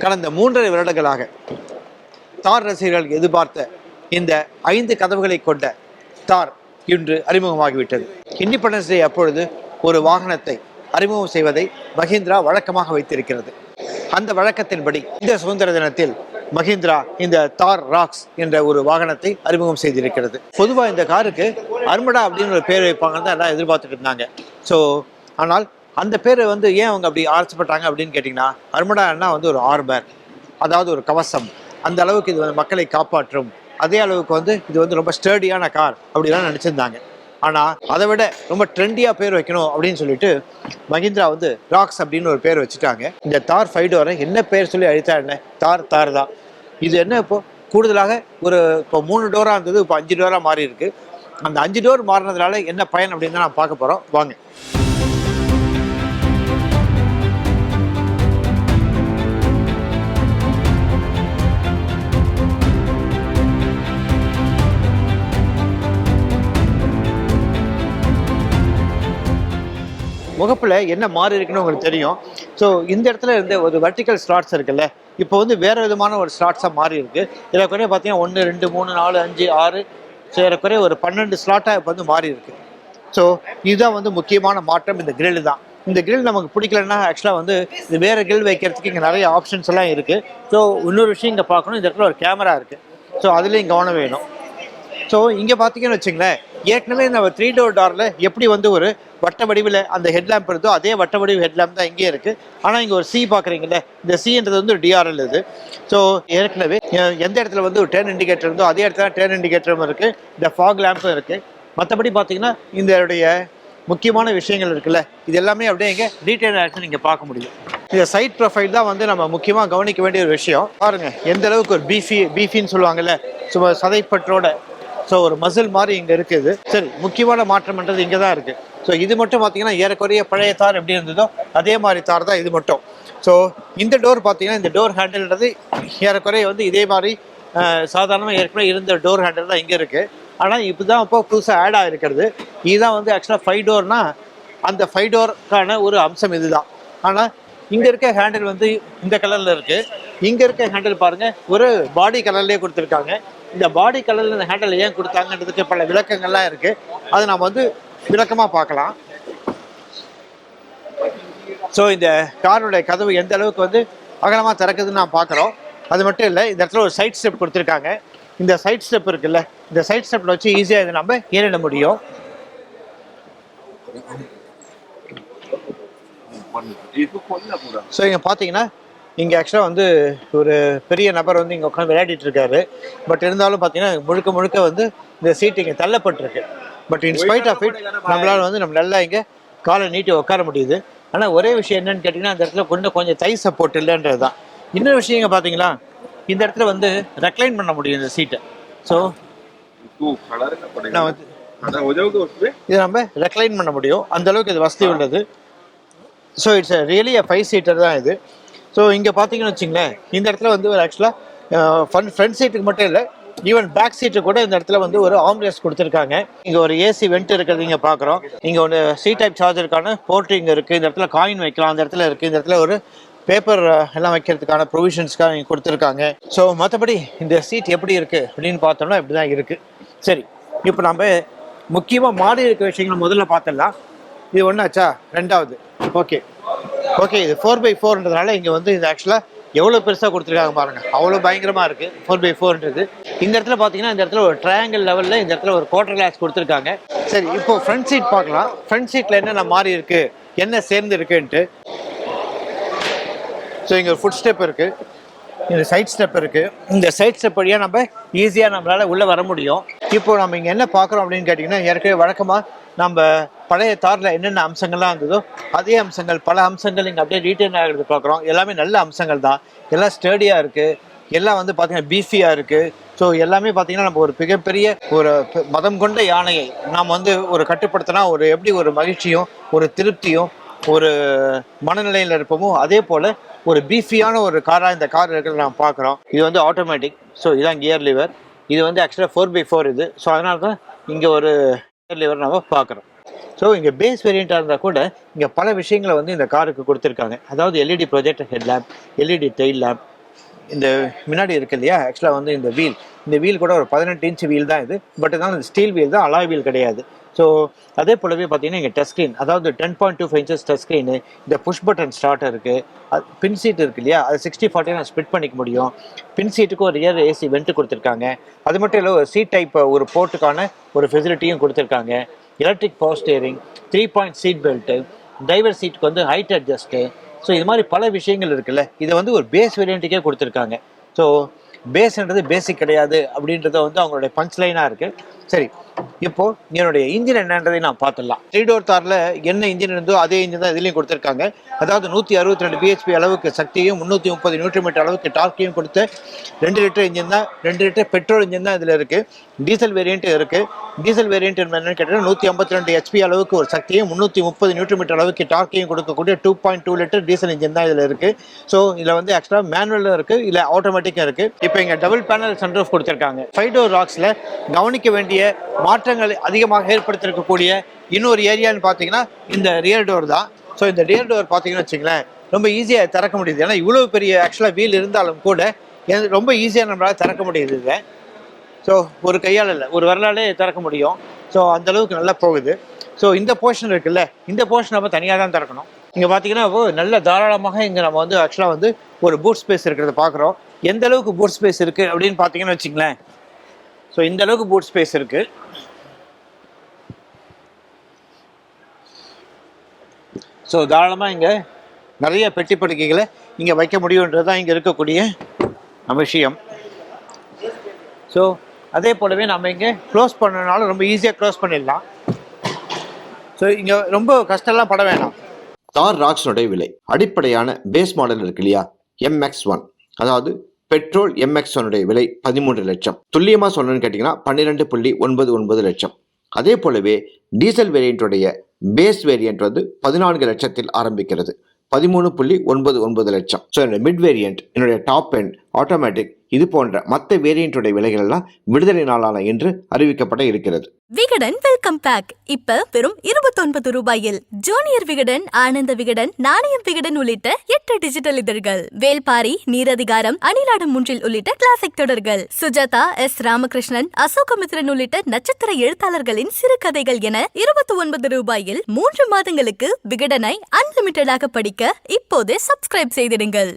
கடந்த 3.5 வருடங்களாக தார் ரசிகர்கள் எதிர்பார்த்த இந்த 5 கதவுகளை கொண்ட தார் இன்று அறிமுகமாகிவிட்டது. இண்டிபெண்டன்ஸ் டே அப்பொழுது ஒரு வாகனத்தை அறிமுகம் செய்வதை மஹிந்திரா வழக்கமாக வைத்திருக்கிறது. அந்த வழக்கத்தின்படி இந்த சுதந்திர தினத்தில் மஹிந்திரா இந்த தார் ராக்ஸ் என்ற ஒரு வாகனத்தை அறிமுகம் செய்திருக்கிறது. பொதுவாக இந்த காருக்கு அர்மடா அப்படின்னு ஒரு பேர் வைப்பாங்கன்னு தான் எல்லாம் எதிர்பார்த்துட்டு இருந்தாங்க. ஸோ ஆனால் அந்த பேரை ஏன் அவங்க அப்படி ஆசைப்பட்டாங்க அப்படின்னு கேட்டிங்கன்னா, அர்மடான்னா ஒரு ஆர்மர், அதாவது ஒரு கவசம். அந்த அளவுக்கு இது மக்களை காப்பாற்றும், அதே அளவுக்கு இது ரொம்ப ஸ்டர்டியான கார் அப்படிலாம் நினச்சிருந்தாங்க. ஆனால் அதை விட ரொம்ப ட்ரெண்டியாக பேர் வைக்கணும் அப்படின்னு சொல்லிட்டு மஹிந்திரா ராக்ஸ் அப்படின்னு ஒரு பேர் வச்சுட்டாங்க. இந்த தார் 5 டோரை என்ன பேர் சொல்லி அழித்தா என்ன, தார் தான். இது என்ன இப்போ கூடுதலாக இப்போ 3 டோராக இருந்தது, இப்போ 5 டோராக மாறி இருக்கு. அந்த 5 டோர் மாறினதுனால என்ன பயன் அப்படின்னு தான் நான் பார்க்க போகிறோம். வாங்க. முகப்பில் என்ன மாறி இருக்குன்னு உங்களுக்கு தெரியும். ஸோ இந்த இடத்துல இருந்த ஒரு வெர்டிக்கல் ஸ்லாட்ஸ் இருக்குல்ல, இப்போ வேறு விதமான ஒரு ஸ்லாட்ஸாக மாறி இருக்கு. ஏறக்குறைய பார்த்தீங்கன்னா 1 2 3 4 5 6 ஸோ ஏறக்குறைய ஒரு 12 ஸ்லாட்டாக இப்போ மாறி இருக்கு. ஸோ இதுதான் முக்கியமான மாற்றம். இந்த கிரில் தான். இந்த கிரில் நமக்கு பிடிக்கலன்னா ஆக்சுவலாக இது வேறு கிரில் வைக்கிறதுக்கு இங்கே நிறைய ஆப்ஷன்ஸ் எல்லாம் இருக்குது. ஸோ இன்னொரு விஷயம் இங்கே பார்க்கணும், இந்த இடத்துல ஒரு கேமரா இருக்குது. ஸோ அதுலேயும் கவனம் வேணும். ஸோ இங்கே பார்த்தீங்கன்னு வச்சுங்களேன், ஏற்கனவே நம்ம 3 டோர் டாரில் எப்படி ஒரு வட்ட வடிவில் அந்த ஹெட்லாம்ப் இருந்தோ அதே வட்ட வடிவு ஹெட்லாம்ப் தான் இங்கே இருக்குது. ஆனால் இங்கே ஒரு சி பார்க்குறீங்களே, இந்த சின்றது ஒரு டிஆர்எல் இது. ஸோ ஏற்கனவே எந்த இடத்துல ஒரு டர்ன் இண்டிகேட்டர் இருந்தோ அதே இடத்துல டர்ன் இண்டிகேட்டரும் இருக்குது, இந்த ஃபாக் லேம்பும் இருக்குது. மற்றபடி பார்த்தீங்கன்னா இதனுடைய முக்கியமான விஷயங்கள் இருக்குல்ல, இது எல்லாமே அப்படியே இங்கே டீட்டெயில் ஆக்ஷன் நீங்கள் பார்க்க முடியும். இந்த சைட் ப்ரொஃபைல் தான் நம்ம முக்கியமாக கவனிக்க வேண்டிய ஒரு விஷயம். பாருங்கள் எந்த அளவுக்கு ஒரு பீஃபின்னு சொல்லுவாங்கல்ல, சும்மா சதைப்பற்றோட. ஸோ ஒரு மசில் மாதிரி இங்கே இருக்குது. சரி, முக்கியமான மாற்றம்ன்றது இங்கே தான் இருக்குது. ஸோ இது மட்டும் பார்த்தீங்கன்னா ஏறக்குறைய பழைய தார் எப்படி இருந்ததோ அதே மாதிரி தார் தான் இது மட்டும். ஸோ இந்த டோர் பார்த்தீங்கன்னா, இந்த டோர் ஹேண்டில்ன்றது ஏறக்குறைய இதே மாதிரி சாதாரணமாக ஏற்கனவே இருந்த டோர் ஹேண்டில் தான் இங்கே இருக்குது. ஆனால் இப்போ தான் புதுசாக ஆட் ஆகிருக்கிறது. இதுதான் ஆக்சுவலாக 5 டோர்னா அந்த 5 டோருக்கான ஒரு அம்சம் இதுதான். ஆனால் இங்கே இருக்க ஹேண்டில் இந்த கலரில் இருக்குது. இங்கே இருக்க ஹேண்டில் பாருங்கள் ஒரு பாடி கலர்லேயே கொடுத்துருக்காங்க. இந்த பாடி கலரில் இந்த ஹேண்டில் ஏன் கொடுத்தாங்கன்றதுக்கு பல விளக்கங்கள்லாம் இருக்குது. அதை நம்ம விளக்கமாக பார்க்கலாம். ஸோ இந்த காருடைய கதவு எந்த அளவுக்கு அகலமாக திறக்குதுன்னு நான் பார்க்குறோம். அது மட்டும் இல்லை, இந்த இடத்துல ஒரு சைட் ஸ்டெப் கொடுத்துருக்காங்க. இந்த சைட் ஸ்டெப் இருக்குல்ல, இந்த சைட் ஸ்டெப்பில் வச்சு ஈஸியாக இதை நம்ம ஏறிட முடியும். ஸோ இங்கே பார்த்தீங்கன்னா, இங்கே ஆக்சுவலாக ஒரு பெரிய நபர் இங்கே உட்காந்து விளையாடிட்டு இருக்காரு. பட் இருந்தாலும் பார்த்தீங்கன்னா முழுக்க இந்த சீட் இங்கே தள்ளப்பட்டிருக்கு. பட் இன்ஸ்பைட் ஆஃப் இட் நம்மளால் நம்ம நல்லா இங்கே காலை நீட்டி உட்கார முடியுது. ஆனால் ஒரே விஷயம் என்னன்னு கேட்டிங்கன்னா, அந்த இடத்துல கொஞ்சம் தை சப்போர்ட் இல்லைன்றது தான். இன்னொரு விஷயம் இங்கே பார்த்தீங்களா, இந்த இடத்துல ரெக்ளைன் பண்ண முடியும் இந்த சீட்டை. ஸோ இதை நம்ம ரெக்ளைன் பண்ண முடியும், அந்த அளவுக்கு இது வசதி உள்ளது. ஸோ இட்ஸ் ரியலி 5 சீட்டர் தான் இது. ஸோ இங்கே பார்த்தீங்கன்னு வச்சுங்களேன், இந்த இடத்துல ஒரு ஆக்சுவலாக ஃப்ரண்ட் சீட்டுக்கு மட்டும் இல்லை, ஈவன் பேக் சீட்டு கூட இந்த இடத்துல ஒரு ஆம்ரெஸ்ட் கொடுத்துருக்காங்க. இங்கே ஒரு ஏசி வெண்ட் இருக்கிறது இங்கே பார்க்குறோம். இங்கே ஒரு சி டைப் சார்ஜருக்கான போர்ட் இங்கே இருக்குது. இந்த இடத்துல காயின் வைக்கலாம், அந்த இடத்துல இருக்குது. இந்த இடத்துல ஒரு பேப்பர் எல்லாம் வைக்கிறதுக்கான ப்ரொவிஷன்ஸ்க்காக இங்கே கொடுத்துருக்காங்க. ஸோ மற்றபடி இந்த சீட் எப்படி இருக்குது அப்படின்னு பார்த்தோம்னா இப்படி தான் இருக்குது. சரி, இப்போ நம்ம முக்கியமாக மாறி இருக்க விஷயங்களை முதல்ல பார்த்துடலாம். இது ஒன்றாச்சா? ரெண்டாவது ஓகே இது 4x4ன்றதுனால இங்கே இது ஆக்சுவலாக எவ்வளோ பெருசாக கொடுத்துருக்காங்க பாருங்கள், அவ்வளோ பயங்கரமாக இருக்குது 4x4ன்றது. இந்த இடத்துல பார்த்தீங்கன்னா, இந்த இடத்துல ஒரு ட்ரையாங்கிள் லெவலில் இந்த இடத்துல ஒரு குவார்டர் கிளாஸ் கொடுத்துருக்காங்க. சரி, இப்போ ஃப்ரண்ட் சீட் பார்க்கலாம். ஃப்ரண்ட் சீட்டில் என்னென்ன மாறி இருக்குது, என்ன சேர்ந்து இருக்குன்ட்டு. ஸோ இங்கே ஒரு ஃபுட் ஸ்டெப் இருக்குது, இந்த சைட் ஸ்டெப் இருக்குது. இந்த சைட் ஸ்டெப் வழியாக நம்ம ஈஸியாக நம்மளால் உள்ளே வர முடியும். இப்போது நம்ம இங்கே என்ன பார்க்குறோம் அப்படின்னு கேட்டிங்கன்னா, ஏற்கனவே வழக்கமாக நம்ம பழைய தாரில் என்னென்ன அம்சங்கள்லாம் இருந்ததோ அதே அம்சங்கள், பல அம்சங்கள் இங்கே அப்படியே ரீட்டைன் ஆகிறது பார்க்குறோம். எல்லாமே நல்ல அம்சங்கள் தான். எல்லாம் ஸ்டர்டியாக இருக்குது, எல்லாம் பார்த்தீங்கன்னா பீஃபியாக இருக்குது. ஸோ எல்லாமே பார்த்தீங்கன்னா நம்ம ஒரு மிகப்பெரிய ஒரு மதம் கொண்ட யானையை நாம் ஒரு கட்டுப்படுத்தினா எப்படி ஒரு மகிழ்ச்சியும் ஒரு திருப்தியும் ஒரு மனநிலையில் இருப்போமோ அதே போல் ஒரு பீஃபியான ஒரு காராக இந்த கார் இருக்கிறத நாம் பார்க்குறோம். இது ஆட்டோமேட்டிக். ஸோ இதுதான் கியர் லிவர். இது ஆக்சுவலாக 4x4 இது. ஸோ அதனால தான் இங்கே ஒரு கியர் லிவர் நம்ம பார்க்குறோம். ஸோ இங்கே பேஸ் வேரியண்ட்டாக இருந்தால் கூட இங்கே பல விஷயங்களை வந்து இந்த காருக்கு கொடுத்துருக்காங்க. அதாவது LED projector head lamp, LED tail lamp, இந்த முன்னாடி இருக்கு இல்லையா, ஆக்சுவலாக வந்து இந்த வீல் கூட ஒரு 18 இன்ச் வீல் தான் இது. பட் இருந்தாலும் இந்த ஸ்டீல் வீல் தான், அலாய் வீல் கிடையாது. ஸோ அதே போலவே பார்த்தீங்கன்னா இங்கே டச் ஸ்க்ரீன், அதாவது 10.25 இன்ச்சஸ் டச் ஸ்க்ரீனு, இந்த புஷ் பட்டன் ஸ்டார்டர் இருக்குது, பின் சீட் இருக்கு இல்லையா, அது 60/40 நான் ஸ்ப்ளிட் பண்ணிக்க முடியும். பின் சீட்டுக்கு ஒரு ரியர் ஏசி வெண்ட்டு கொடுத்துருக்காங்க. அது மட்டும் இல்லை, ஒரு சீட் டைப் ஒரு போர்ட்டுக்கான ஒரு ஃபெசிலிட்டியும் கொடுத்துருக்காங்க. Electric power steering, 3 point seat belt, driver சீட்டுக்கு வந்து ஹைட் அட்ஜஸ்ட்டு. ஸோ இது மாதிரி பல விஷயங்கள் இருக்குல்ல, இதை வந்து ஒரு பேஸ் வேரியண்ட்டுக்கே கொடுத்துருக்காங்க. ஸோ பேஸ்ன்றது பேசிக் கிடையாது அப்படின்றத வந்து அவங்களுடைய பஞ்ச் லைனாக இருக்குது. சரி, இப்போ என்னுடைய இன்ஜின் என்னன்றதை நான் பார்த்துடலாம். 3 டோர் தாரில் என்ன இன்ஜின் இருந்தோ அதே இன்ஜின் தான் இதுலேயும் கொடுத்துருக்காங்க. அதாவது 162 பிஹெச்பி அளவுக்கு சக்தியும் 330 நியூட்டன் அளவுக்கு டார்க்கையும் கொடுத்து 2 லிட்டர் இன்ஜின் தான், 2 லிட்டர் பெட்ரோல் இன்ஜின் தான் இதில் இருக்குது. டீசல் வேரியண்ட் இருக்குது. டீசல் வேரியண்ட் என்னன்னு கேட்டால் 152 ஹெச்பி அளவுக்கு ஒரு சக்தியும் 330 நியூட்டன் அளவுக்கு டார்க்கையும் கொடுக்கக்கூடிய 2.2 லிட்டர் டீசல் இன்ஜின் தான் இதில் இருக்குது. ஸோ இதில் வந்து ஆக்சுவலாக மேனுவலும் இருக்குது, இல்லை ஆட்டோமேட்டிக்காக இருக்குது. இப்போ இங்கே டபுள் பேனல் சன்ரூஃப் கொடுத்துருக்காங்க. 5 டோர் ராக்ஸில் கவனிக்க வேண்டிய மாற்றங்கள் அதிகமாக ஏற்படுத்திருக்கக்கூடிய இன்னொரு ஏரியான்னு பார்த்தீங்கன்னா இந்த ரியர் டோர் தான். ஸோ இந்த ரியர் டோர் பார்த்தீங்கன்னு வச்சுங்களேன், ரொம்ப ஈஸியாக திறக்க முடியுது. ஏன்னா இவ்வளோ பெரிய ஆக்சுவலாக வீல் இருந்தாலும் கூட ரொம்ப ஈஸியாக நம்மளால் திறக்க முடியுது இதை. ஸோ ஒரு கையால் இல்லை, ஒரு வரலாலே திறக்க முடியும். ஸோ அந்தளவுக்கு நல்லா போகுது. ஸோ இந்த போர்ஷன் இருக்குல்ல, இந்த போர்ஷன் நம்ம தனியாக தான் திறக்கணும். இங்கே பார்த்தீங்கன்னா நல்ல தாராளமாக இங்கே நம்ம வந்து ஆக்சுவலாக வந்து ஒரு பூட் ஸ்பேஸ் இருக்கிறத பார்க்குறோம். எந்த அளவுக்கு பூட் ஸ்பேஸ் இருக்குது அப்படின்னு பார்த்தீங்கன்னு வச்சுங்களேன், ஸோ இந்த அளவுக்கு பூட் ஸ்பேஸ் இருக்குது. ஸோ தாராளமாக இங்கே நிறைய பெட்டி படுக்கைகளை இங்கே வைக்க முடியுன்றது தான் இங்கே இருக்கக்கூடிய விஷயம். ஸோ அதே போலவே நம்ம இங்கே க்ளோஸ் பண்ணனாலும் ரொம்ப ஈஸியாக க்ளோஸ் பண்ணிடலாம். ஸோ இங்கே ரொம்ப கஷ்டம்லாம் பட வேணாம். தார் ராக்ஸனுடைய விலை அடிப்படையான பேஸ் மாடல் இருக்கு இல்லையா, MX1, அதாவது பெட்ரோல் MX1 விலை 13 லட்சம். துல்லியமாக சொல்லணும்னு கேட்டிங்கன்னா 12.99 லட்சம். அதே போலவே டீசல் வேரியண்ட்டுடைய பேஸ் வேரியண்ட் வந்து 14 லட்சத்தில் ஆரம்பிக்கிறது, 13.99 லட்சம். ஸோ என்னோட மிட் வேரியண்ட், என்னுடைய டாப் எண்ட், ஆட்டோமேட்டிக், இது போன்ற மற்ற வேரியண்ட்டுடைய விலைகள் எல்லாம் விடுதலை நாளான என்று அறிவிக்கப்பட இருக்கிறது. விகடன் வெல்கம் பேக் இப்ப வெறும் 29 ரூபாயில் ஜூனியர் விகடன், ஆனந்த விகடன், நாணயம் விகடன் உள்ளிட்ட 8 டிஜிட்டல் இதழ்கள், வேல்பாரி, நீரதிகாரம், அணிலாடும் முன்றில் உள்ளிட்ட கிளாசிக் தொடர்கள், சுஜாதா, S. ராமகிருஷ்ணன், அசோகமித்ரன் உள்ளிட்ட நட்சத்திர எழுத்தாளர்களின் சிறுகதைகள் என 29 ரூபாயில் 3 மாதங்களுக்கு விகடனை அன்லிமிட்டடாக படிக்க இப்போதே சப்ஸ்கிரைப் செய்திடுங்கள்.